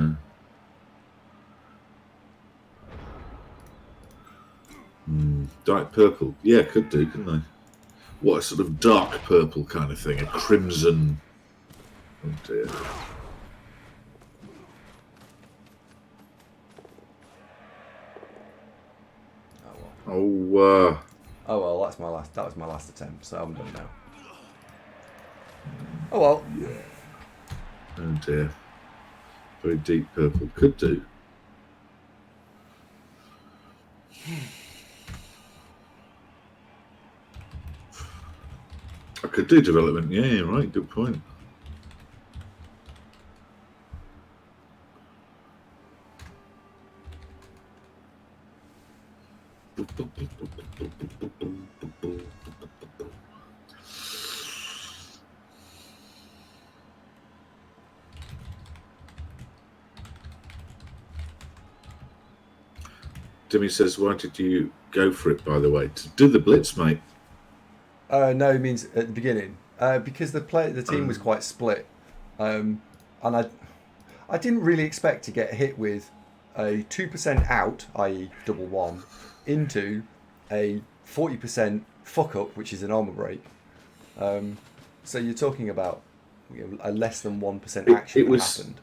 dark purple, yeah, could do, couldn't I? What, a sort of dark purple kind of thing, a crimson. Oh dear. Oh, Oh well, that's my last. That was my last attempt, so I'm done now. Oh well. yeah. Oh dear. Very deep purple, could do. I could do development. Yeah, right. Good point. Dimmy says, "Why did you go for it? By the way, to do the blitz, mate." No, it means at the beginning because the team was quite split, and I didn't really expect to get hit with a 2% out, i.e. double one, into a 40% fuck up, which is an armor break. So you're talking about a less than 1% action that happened.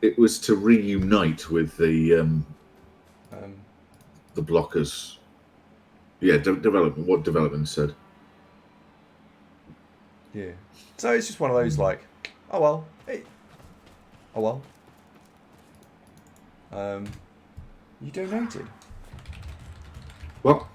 It was to reunite with the blockers. Yeah, development. What development said. Yeah. So it's just one of those like, oh well, hey, oh well. You donated. Well,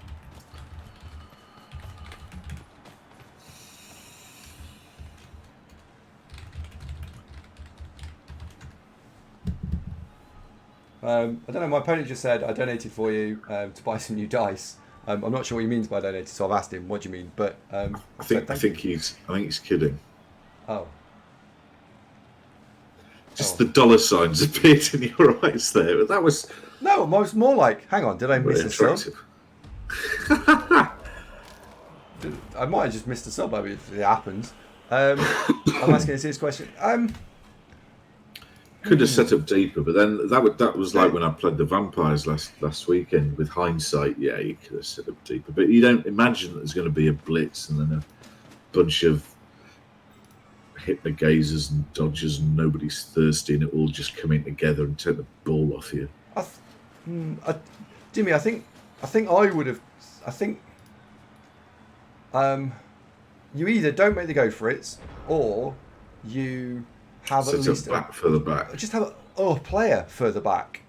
I don't know. My opponent just said I donated for you to buy some new dice. I'm not sure what he means by donated, so I've asked him, "What do you mean?" But I think he's kidding. Oh. Just the dollar signs appeared in your eyes there. But that was no. I was more like, hang on, did I miss a sub? I might have just missed a sub. I mean, if it happens. I'm asking a serious question. Could have set up deeper, but then that was like when I played the vampires last weekend. With hindsight, yeah, you could have set up deeper, but you don't imagine that there's going to be a blitz and then a bunch of hypnogazers and dodgers and nobody's thirsty and it all just coming together and take the ball off you. Jimmy, I think I would have. I think you either don't make the go for it, or you have set at least further back. Just have a player further back,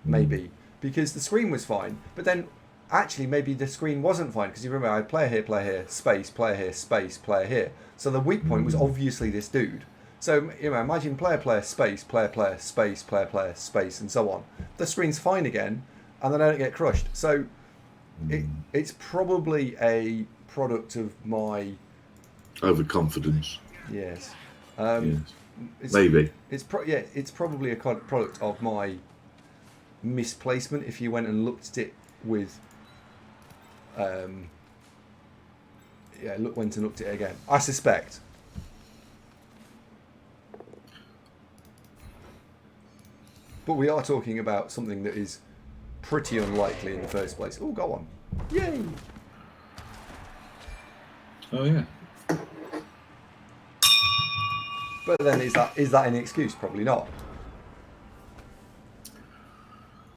maybe, because the screen was fine, but then actually maybe the screen wasn't fine because you remember I had player here, space, player here, space, player here. So the weak point was obviously this dude. So imagine player, space, player, space, player, space, and so on. The screen's fine again, and then I don't get crushed. So it's probably a product of my overconfidence. Yes. Yes. Maybe. It's probably a product of my misplacement. If you went and looked at it with, went and looked at it again, I suspect. But we are talking about something that is pretty unlikely in the first place. Oh, go on! Yay! Oh yeah. But then is that any excuse? Probably not.